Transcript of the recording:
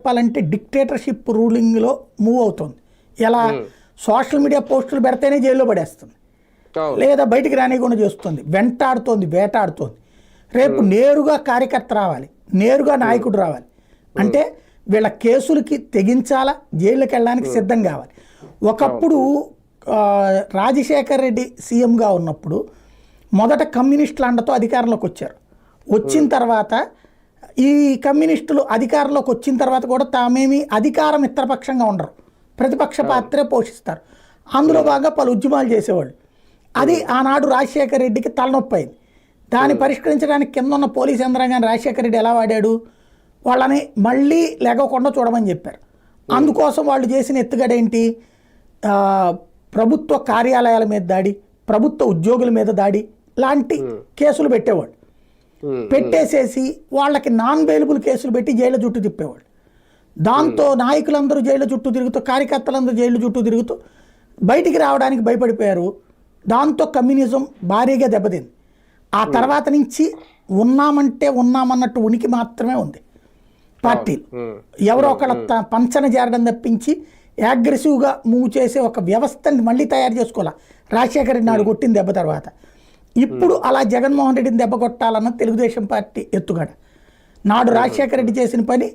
చెప్పాలంటే dictatorship రూలింగ్లో move అవుతుంది. ఎలా సోషల్ మీడియా పోస్టులు పెడితేనే జైల్లో పడేస్తుంది, లేదా బయటికి రానియకుండా చేస్తుంది, వెంటాడుతోంది, వేటాడుతోంది. రేపు నేరుగా కార్యకర్త రావాలి, నేరుగా నాయకుడు రావాలి అంటే వీళ్ళ కేసులకి తెగించాలా, జైళ్ళకి వెళ్ళడానికి సిద్ధం కావాలి. ఒకప్పుడు రాజశేఖర్ రెడ్డి సీఎంగా ఉన్నప్పుడు మొదట కమ్యూనిస్టుల అండతో అధికారంలోకి వచ్చారు. వచ్చిన తర్వాత ఈ కమ్యూనిస్టులు అధికారంలోకి వచ్చిన తర్వాత కూడా తామేమి అధికారం మిత్రపక్షంగా ఉండరు, ప్రతిపక్ష పాత్రే పోషిస్తారు. అందులో బాగా పలు ఉద్యమాలు చేసేవాళ్ళు. అది ఆనాడు రాజశేఖర రెడ్డికి తలనొప్పి అయింది. దాన్ని పరిష్కరించడానికి కింద ఉన్న పోలీస్ యంత్రాంగాన్ని రాజశేఖర రెడ్డి ఎలా వాడాడు, వాళ్ళని మళ్ళీ లెగకుండా చూడమని చెప్పారు. అందుకోసం వాళ్ళు చేసిన ఎత్తుగడేంటి, ప్రభుత్వ కార్యాలయాల మీద దాడి, ప్రభుత్వ ఉద్యోగుల మీద దాడి లాంటి కేసులు పెట్టేవాళ్ళు. పెట్టేసేసి వాళ్ళకి నాన్ బెయిలబుల్ కేసులు పెట్టి జైళ్ళ చుట్టూ తిప్పేవాళ్ళు. దాంతో నాయకులందరూ జైళ్ళ చుట్టూ తిరుగుతూ, కార్యకర్తలందరూ జైళ్ళ చుట్టూ తిరుగుతూ బయటికి రావడానికి భయపడిపోయారు. దాంతో కమ్యూనిజం భారీగా దెబ్బతింది. ఆ తర్వాత నుంచి ఉన్నామంటే ఉన్నామన్నట్టు ఉనికి మాత్రమే ఉంది పార్టీలు. ఎవరో ఒకళ్ళ పంచన చేరడం తప్పించి అగ్రెసివ్గా మూవ్ చేసే ఒక వ్యవస్థని మళ్ళీ తయారు చేసుకోవాలి. రాజశేఖర రెడ్డి నాడు కొట్టిన దెబ్బ తర్వాత ఇప్పుడు అలా జగన్మోహన్ రెడ్డిని దెబ్బ కొట్టాలన్న తెలుగుదేశం పార్టీ ఎత్తుగడ. నాడు రాజశేఖర రెడ్డి చేసిన పని